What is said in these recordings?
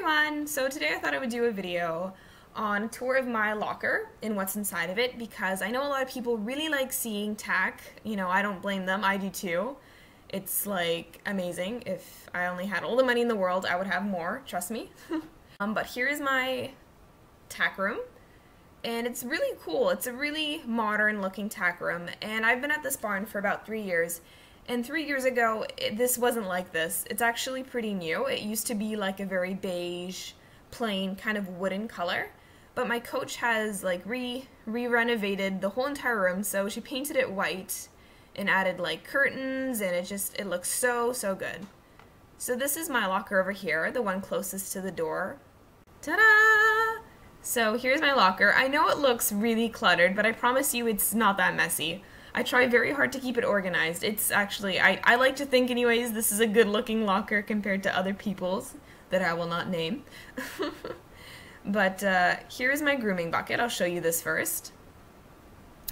everyone! So today I thought I would do a video on a tour of my locker and what's inside of it because I know a lot of people really like seeing Tack. You know, I don't blame them, I do too. It's like amazing. If I only had all the money in the world, I would have more, trust me. But here is my tack room. And it's really cool. It's a really modern looking tack room, and I've been at this barn for about 3 years. And 3 years ago, this wasn't like this. It's actually pretty new. It used to be like a very beige, plain kind of wooden color. But my coach has like re-renovated the whole entire room, so she painted it white and added like curtains, and it looks so good. So this is my locker over here, the one closest to the door. Ta-da! So here's my locker. I know it looks really cluttered, but I promise you it's not that messy. I try very hard to keep it organized. It's actually, I like to think anyways, this is a good looking locker compared to other people's that I will not name. But here's my grooming bucket. I'll show you this first.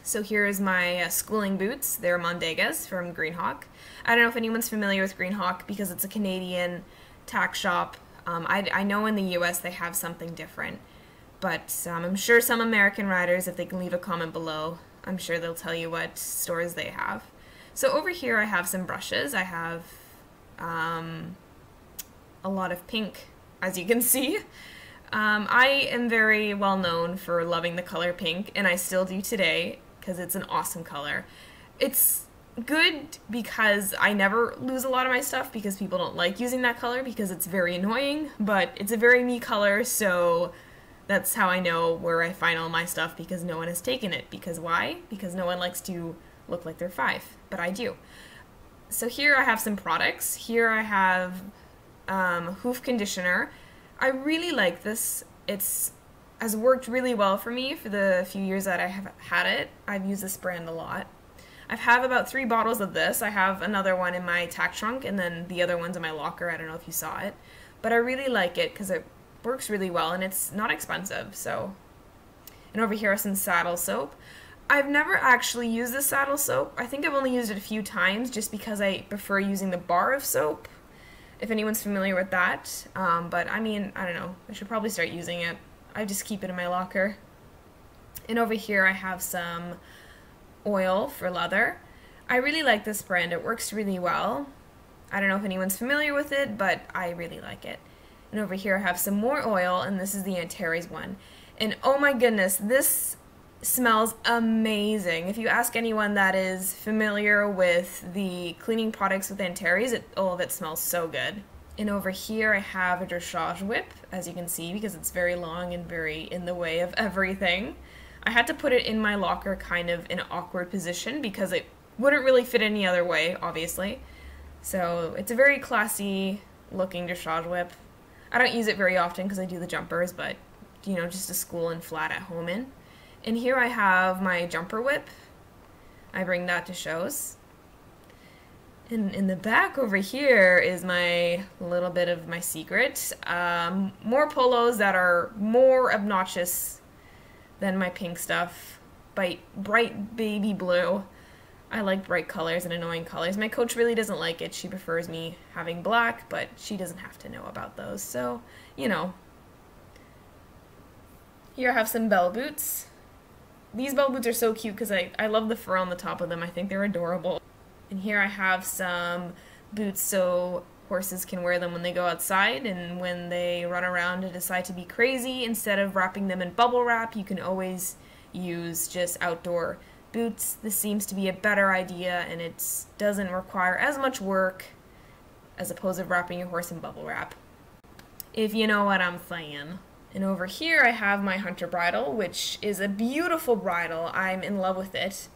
So here's my schooling boots. They're Mondegas from Greenhawk. I don't know if anyone's familiar with Greenhawk because it's a Canadian tack shop. I know in the US they have something different. But I'm sure some American riders, if they can leave a comment below, I'm sure they'll tell you what stores they have. So over here I have some brushes. I have a lot of pink, as you can see. I am very well known for loving the color pink, and I still do today because it's an awesome color. It's good because I never lose a lot of my stuff because people don't like using that color because it's very annoying, but it's a very me color, so that's how I know where I find all my stuff because no one has taken it. Because why? Because no one likes to look like they're 5, but I do. So here I have some products. Here I have hoof conditioner. I really like this. Has worked really well for me for the few years that I have had it. I've used this brand a lot. I have about 3 bottles of this. I have another one in my tack trunk and then the other one's in my locker. I don't know if you saw it. But I really like it because it works really well and it's not expensive. So, and over here is some saddle soap. I've never actually used this saddle soap. I think I've only used it a few times just because I prefer using the bar of soap, if anyone's familiar with that. But I mean, I don't know, I should probably start using it. I just keep it in my locker. And over here I have some oil for leather. I really like this brand. It works really well. I don't know if anyone's familiar with it, but I really like it. And over here I have some more oil, and this is the Antares one. And oh my goodness, this smells amazing. If you ask anyone that is familiar with the cleaning products with Antares, all of it smells so good. And over here I have a dressage whip, as you can see, because it's very long and very in the way of everything. I had to put it in my locker kind of in an awkward position because it wouldn't really fit any other way, obviously. So it's a very classy looking dressage whip. I don't use it very often because I do the jumpers, but, you know, just to school and flat at home in. And here I have my jumper whip. I bring that to shows. And in the back over here is my little bit of my secret. More polos that are more obnoxious than my pink stuff. Bright baby blue. I like bright colors and annoying colors. My coach really doesn't like it. She prefers me having black, but she doesn't have to know about those. So, you know. Here I have some bell boots. These bell boots are so cute because I love the fur on the top of them. I think they're adorable. And here I have some boots so horses can wear them when they go outside, and when they run around and decide to be crazy, instead of wrapping them in bubble wrap, you can always use just outdoor boots. This seems to be a better idea, and it doesn't require as much work as opposed to wrapping your horse in bubble wrap, if you know what I'm saying. And over here I have my hunter bridle, which is a beautiful bridle. I'm in love with it,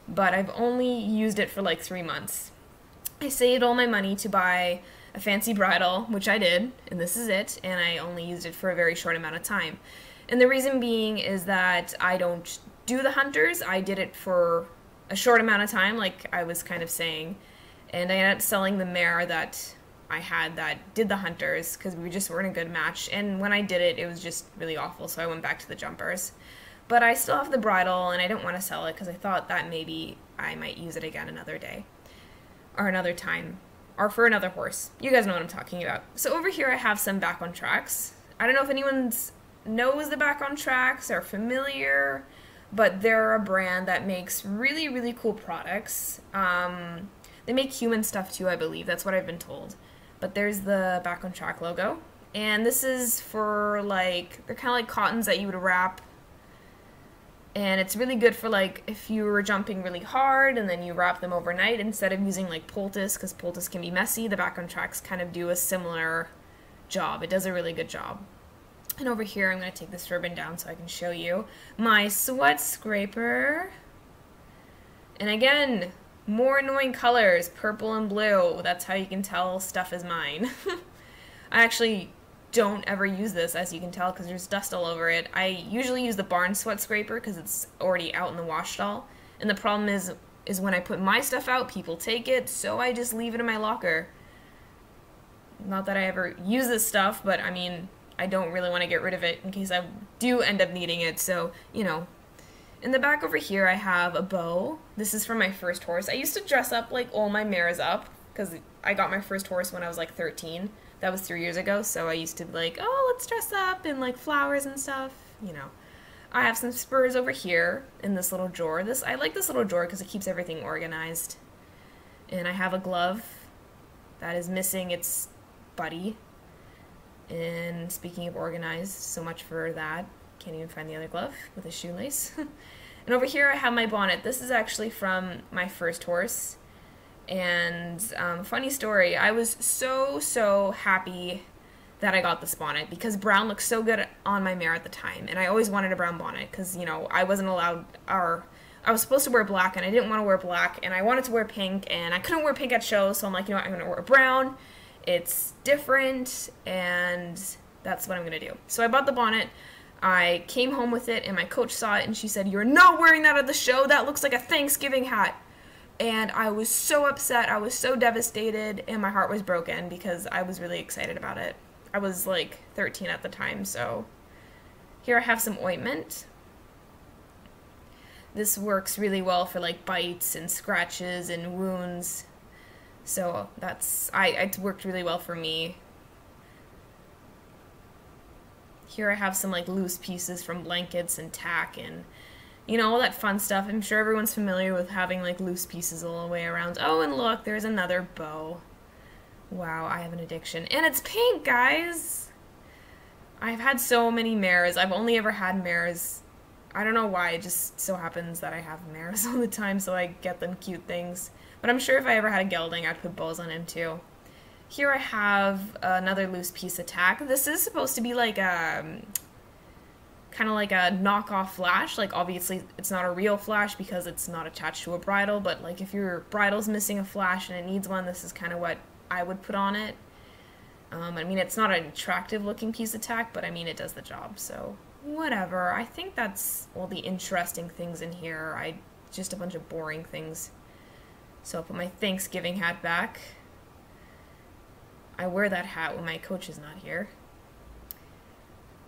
but I've only used it for like 3 months. I saved all my money to buy a fancy bridle, which I did, and this is it, and I only used it for a very short amount of time. And the reason being is that I don't do the hunters. I did it for a short amount of time, like I was kind of saying, and I ended up selling the mare that I had that did the hunters because we just weren't a good match, and when I did it, it was just really awful, so I went back to the jumpers. But I still have the bridle, and I don't want to sell it because I thought that maybe I might use it again another day, or another time, or for another horse. You guys know what I'm talking about. So over here I have some back on tracks. I don't know if anyone knows the Back on Tracks or familiar, but they're a brand that makes really, really cool products. They make human stuff too, I believe. That's what I've been told. But there's the Back on Track logo. And this is for, like, they're kind of like cottons that you would wrap. And it's really good for, like, if you were jumping really hard and then you wrap them overnight instead of using, like, poultice, because poultice can be messy. The Back on Tracks kind of do a similar job. It does a really good job. And over here, I'm going to take this ribbon down so I can show you my sweat scraper. And again, more annoying colors, purple and blue. That's how you can tell stuff is mine. I actually don't ever use this, as you can tell, because there's dust all over it. I usually use the barn sweat scraper because it's already out in the wash stall. And the problem is when I put my stuff out, people take it, so I just leave it in my locker. Not that I ever use this stuff, but I mean, I don't really want to get rid of it in case I do end up needing it, so, you know. In the back over here, I have a bow. This is from my first horse. I used to dress up like all my mares up, because I got my first horse when I was like 13. That was 3 years ago, so I used to be like, oh, let's dress up in like flowers and stuff, you know. I have some spurs over here in this little drawer. I like this little drawer because it keeps everything organized. And I have a glove that is missing its buddy. And speaking of organized, so much for that. Can't even find the other glove with a shoelace. And over here I have my bonnet. This is actually from my first horse. And funny story, I was so happy that I got this bonnet because brown looked so good on my mare at the time. And I always wanted a brown bonnet because, you know, I wasn't allowed, I was supposed to wear black and I didn't want to wear black. And I wanted to wear pink and I couldn't wear pink at shows. So I'm like, you know what, I'm going to wear brown. It's different, and that's what I'm going to do. So I bought the bonnet, I came home with it, and my coach saw it, and she said, you're not wearing that at the show, that looks like a Thanksgiving hat. And I was so upset, I was so devastated, and my heart was broken, because I was really excited about it. I was like 13 at the time, so here I have some ointment. This works really well for like bites and scratches and wounds. So it worked really well for me. Here I have some like loose pieces from blankets and tack and, you know, all that fun stuff. I'm sure everyone's familiar with having like loose pieces all the way around. Oh, and look, there's another bow. Wow, I have an addiction. And it's pink, guys! I've had so many mares. I've only ever had mares. I don't know why, it just so happens that I have mares all the time, so I get them cute things. But I'm sure if I ever had a gelding, I'd put bows on him too. Here I have another loose piece of tack. This is supposed to be like a, kind of like a knockoff flash. Like obviously it's not a real flash because it's not attached to a bridle, but like if your bridle's missing a flash and it needs one, this is kind of what I would put on it. I mean, it's not an attractive looking piece of tack, but I mean, it does the job, so whatever. I think that's all the interesting things in here. Just a bunch of boring things. So I'll put my Thanksgiving hat back. I wear that hat when my coach is not here.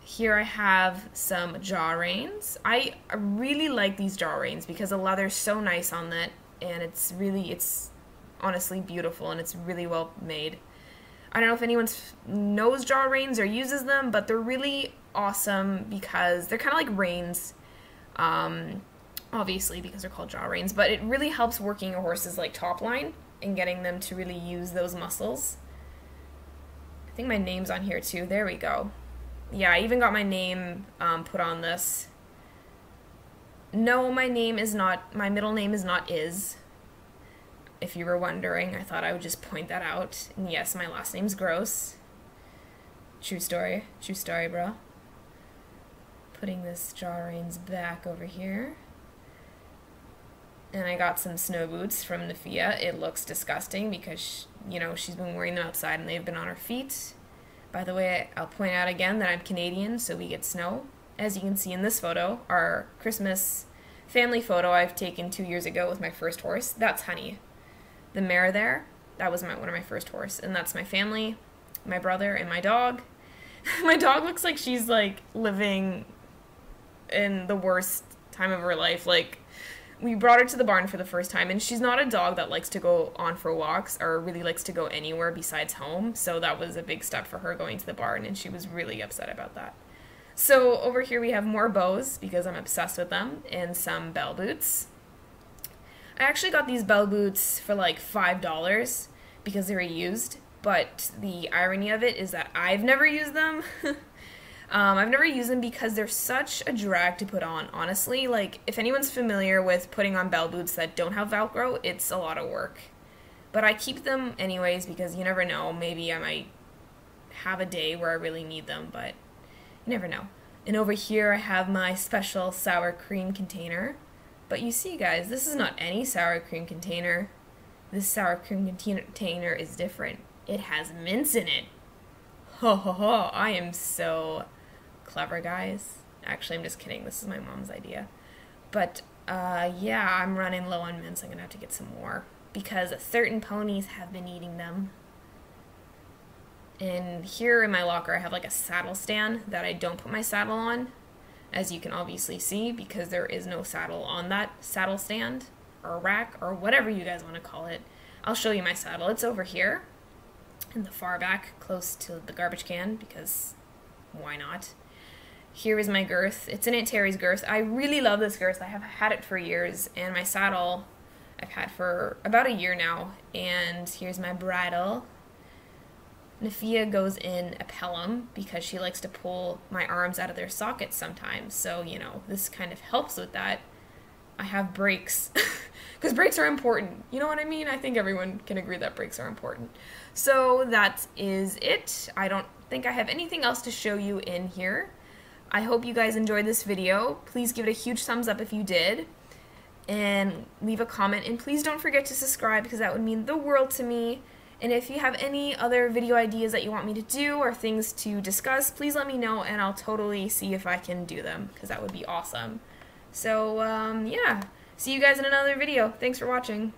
Here I have some jaw reins. I really like these jaw reins because the leather's so nice on that, and it's honestly beautiful, and it's really well made. I don't know if anyone knows jaw reins or uses them, but they're really awesome because they're kind of like reins. Obviously because they're called jaw reins, but it really helps working a horse's like top line and getting them to really use those muscles. I think my name's on here too. There we go. Yeah, I even got my name put on this. No, my middle name is not Is. If you were wondering, I thought I would just point that out. And yes, my last name's Gross. True story, bro. Putting this jaw reins back over here. And I got some snow boots from Nafia. It looks disgusting because, you know, she's been wearing them outside and they've been on her feet. By the way, I'll point out again that I'm Canadian, so we get snow. As you can see in this photo, our Christmas family photo I've taken 2 years ago with my first horse. That's Honey. The mare there, that was one of my first horse. And that's my family, my brother, and my dog. My dog looks like she's, like, living in the worst time of her life. Like, we brought her to the barn for the first time, and she's not a dog that likes to go on for walks or really likes to go anywhere besides home, so that was a big step for her going to the barn, and she was really upset about that. So over here we have more bows, because I'm obsessed with them, and some bell boots. I actually got these bell boots for like $5 because they were used, but the irony of it is that I've never used them. I've never used them because they're such a drag to put on, honestly. Like, if anyone's familiar with putting on bell boots that don't have Velcro, it's a lot of work. But I keep them anyways because you never know, maybe I might have a day where I really need them, but you never know. And over here I have my special sour cream container. But you see, guys, this is not any sour cream container. This sour cream container is different. It has mints in it. Ho ho ho, I am so clever, guys. Actually, I'm just kidding. This is my mom's idea. But, yeah, I'm running low on mints. I'm going to have to get some more because certain ponies have been eating them. And here in my locker, I have like a saddle stand that I don't put my saddle on, as you can obviously see, because there is no saddle on that saddle stand or rack or whatever you guys want to call it. I'll show you my saddle. It's over here in the far back, close to the garbage can, because why not? Here is my girth. It's an Aunt Terry's girth. I really love this girth. I have had it for years, and my saddle I've had for about a year now. And here's my bridle. Nafia goes in a pelham because she likes to pull my arms out of their sockets sometimes. So, you know, this kind of helps with that. I have brakes because brakes are important. You know what I mean? I think everyone can agree that brakes are important. So that is it. I don't think I have anything else to show you in here. I hope you guys enjoyed this video. Please give it a huge thumbs up if you did. And leave a comment. And please don't forget to subscribe because that would mean the world to me. And if you have any other video ideas that you want me to do or things to discuss, please let me know and I'll totally see if I can do them because that would be awesome. So, yeah. See you guys in another video. Thanks for watching.